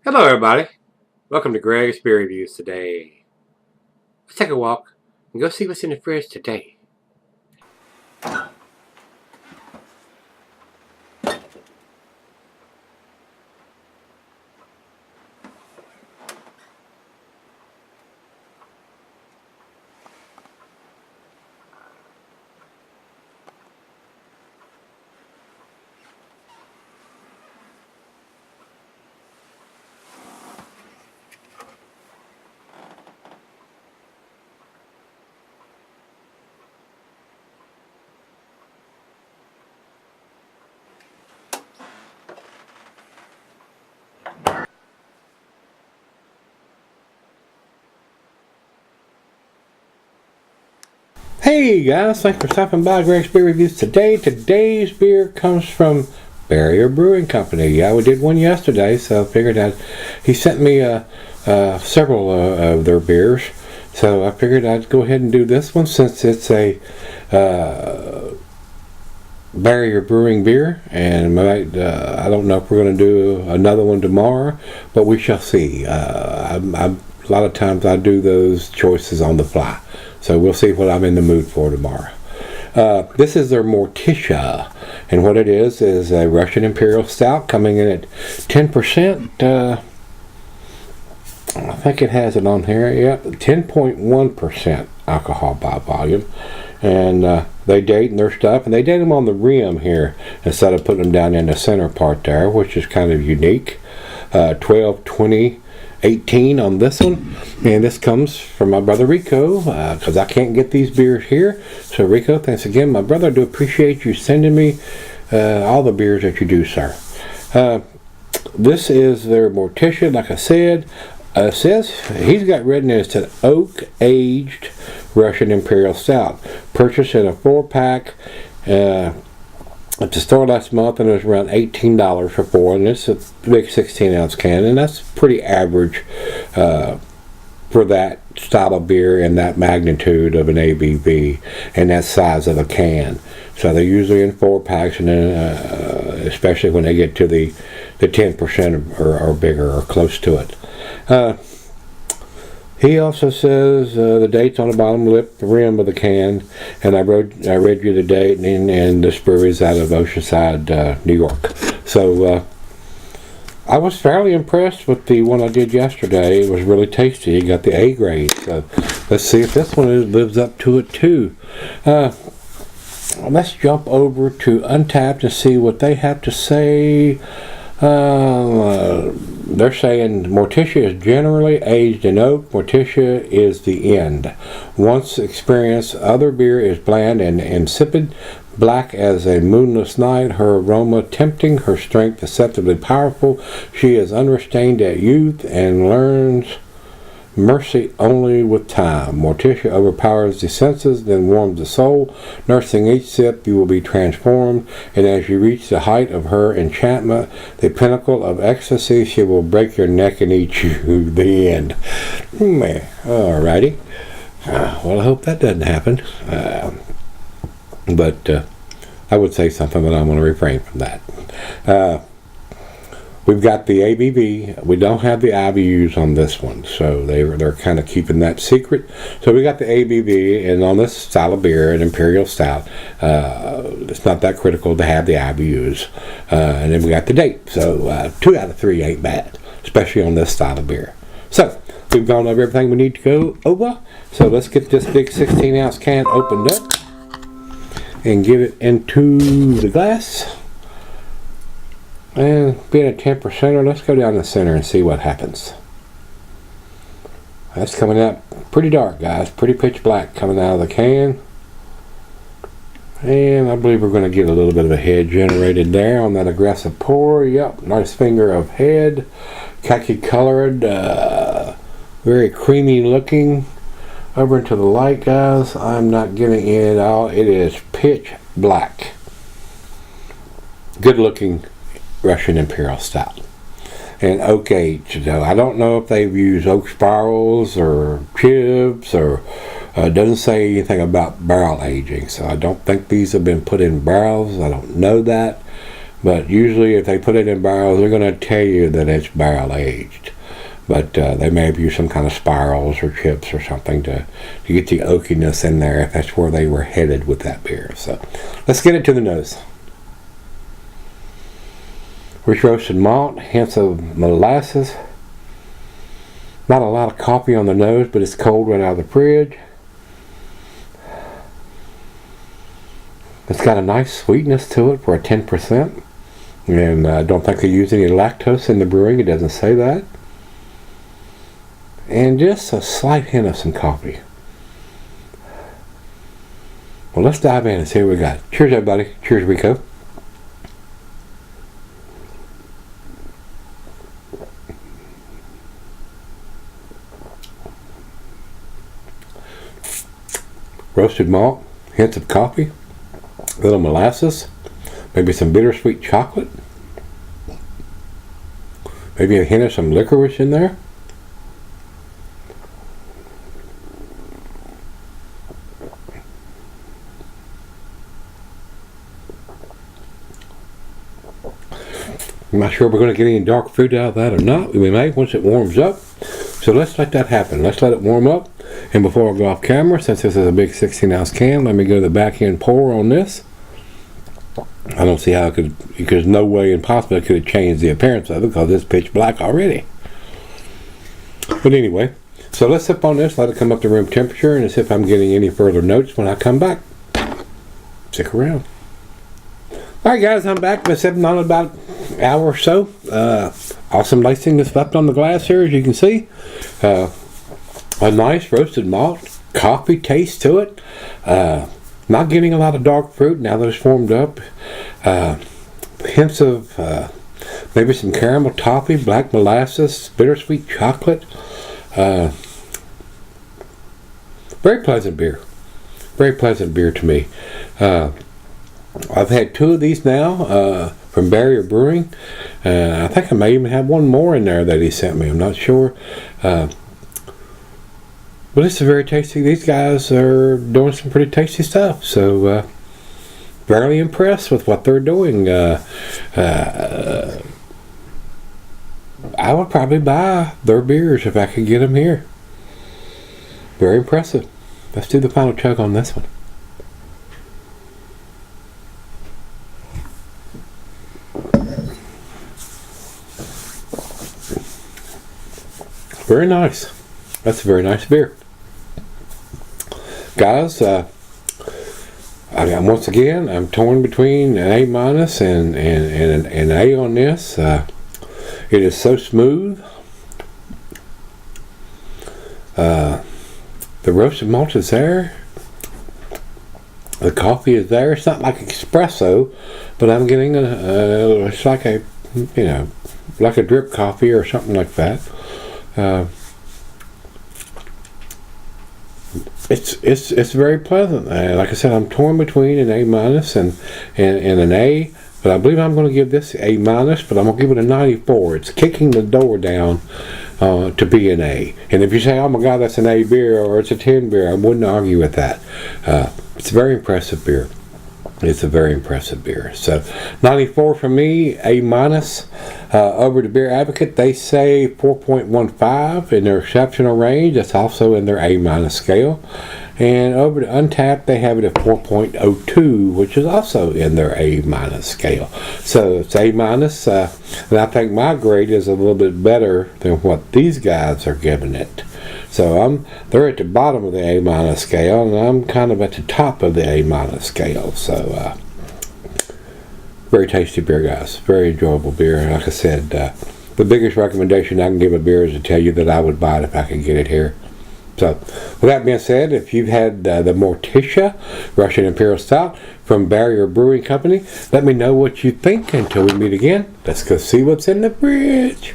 Hello everybody, welcome to Gregsbeerreviews today. Let's take a walk and go see what's in the fridge today. Hey guys, thanks for stopping by Gregsbeerreviews today. Today's beer comes from Brewing Company. Yeah, we did one yesterday, so I figured that he sent me several of their beers. So I figured I'd go ahead and do this one since it's a Barrier Brewing beer, and I don't know if we're going to do another one tomorrow, but we shall see. A lot of times I do those choices on the fly, so we'll see what I'm in the mood for tomorrow. This is their Morticia, and what it is a Russian Imperial Stout coming in at 10%. I think it has it on here. Yep, 10.1% alcohol by volume. And they date their stuff, and they date them on the rim here instead of putting them down in the center part there, which is kind of unique. 12, 20, 18 on this one, and this comes from my brother Rico, because I can't get these beers here. So Rico, thanks again, my brother. I do appreciate you sending me all the beers that you do, sir. This is their Morticia, like I said. Says he's got written as an oak aged Russian Imperial Stout, purchased in a 4-pack at the store last month, and it was around $18 for 4, and it's a big 16-ounce can, and that's pretty average for that style of beer and that magnitude of an ABV and that size of a can. So they're usually in 4-packs, and then especially when they get to the 10% or bigger or close to it. He also says the date's on the bottom lip, the rim of the can, and I read you the date, and this brewery is out of Oceanside, New York. So I was fairly impressed with the one I did yesterday. It was really tasty. It got the A grade. So let's see if this one lives up to it too. Let's jump over to Untappd and see what they have to say. They're saying Morticia is generally aged in oak. Morticia is the end. Once experienced, other beer is bland and insipid, black as a moonless night, her aroma tempting, her strength deceptively powerful. She is unrestrained at youth and learns mercy only with time. Morticia overpowers the senses, then warms the soul. Nursing each sip, you will be transformed, and as you reach the height of her enchantment, the pinnacle of ecstasy, she will break your neck and eat you. The end. Man, alrighty. Well, I hope that doesn't happen. But I would say something, but I'm going to refrain from that. We've got the ABV. We don't have the IBUs on this one, so they're kind of keeping that secret. So we got the ABV, and on this style of beer, an Imperial Stout, it's not that critical to have the IBUs. And then we got the date. So 2 out of 3 ain't bad, especially on this style of beer. So we've gone over everything we need to go over. So let's get this big 16-ounce can opened up and give it into the glass. And being a 10%er, let's go down the center and see what happens. That's coming out pretty dark, guys. Pretty pitch black coming out of the can. And I believe we're going to get a little bit of a head generated there on that aggressive pour. Yep, nice finger of head. Khaki colored, very creamy looking. Over into the light, guys. I'm not getting it all. It is pitch black. Good looking Russian Imperial Stout, and oak aged. I don't know if they've used oak spirals or chips, or doesn't say anything about barrel aging, so I don't think these have been put in barrels. I don't know that, But usually if they put it in barrels, they're going to tell you that it's barrel aged. But they may have used some kind of spirals or chips or something to get the oakiness in there if that's where they were headed with that beer. So let's get it to the nose. Rich roasted malt, hints of molasses. Not a lot of coffee on the nose, but it's cold right out of the fridge. It's got a nice sweetness to it for a 10%. And I don't think they use any lactose in the brewing. It doesn't say that. And just a slight hint of some coffee. Well, let's dive in and see what we got. Cheers, everybody. Cheers, Rico. Roasted malt, hints of coffee, a little molasses, maybe some bittersweet chocolate, maybe a hint of some licorice in there. I'm not sure if we're going to get any dark fruit out of that or not. We may once it warms up. So let's let that happen. Let's let it warm up. And before I go off camera, since this is a big 16-ounce can, let me go to the back end pour on this. I don't see how it could, because no way impossible it could have changed the appearance of it because it's pitch black already. But anyway, so let's sip on this, let it come up to room temperature, and see if I'm getting any further notes when I come back. Stick around. Alright guys, I'm back. Been sipping on about an hour or so. Awesome lacing that's left on the glass here, as you can see. A nice roasted malt, coffee taste to it. Not getting a lot of dark fruit now that it's formed up. Hints of maybe some caramel toffee, black molasses, bittersweet chocolate. Very pleasant beer. Very pleasant beer to me. I've had 2 of these now from Barrier Brewing. I think I may even have one more in there that he sent me. I'm not sure. But this is very tasty. These guys are doing some pretty tasty stuff. So, fairly impressed with what they're doing. I would probably buy their beers if I could get them here. Very impressive. Let's do the final chug on this one. Very nice. That's a very nice beer. Guys, once again, I'm torn between an A- and an A on this. It is so smooth. The roasted malt is there. The coffee is there. It's not like espresso, but I'm getting it's like a, like a drip coffee or something like that. It's very pleasant. Like I said, I'm torn between an A- and an A, but I believe I'm going to give this A-, but I'm going to give it a 94. It's kicking the door down to be an A. And if you say, oh my God, that's an A beer or it's a 10 beer, I wouldn't argue with that. It's a very impressive beer. It's a very impressive beer. So 94 for me, A-. Over to Beer Advocate, they say 4.15 in their exceptional range. That's also in their A- scale. And over to Untapped, they have it at 4.02, which is also in their A- scale. So it's A-, and I think my grade is a little bit better than what these guys are giving it. So they're at the bottom of the A- scale, and I'm kind of at the top of the A- scale. So very tasty beer, guys. Very enjoyable beer. Like I said, the biggest recommendation I can give a beer is to tell you that I would buy it if I could get it here. So, with that being said, if you've had the Morticia Russian Imperial Stout from Barrier Brewing Company, let me know what you think. Until we meet again, let's go see what's in the fridge.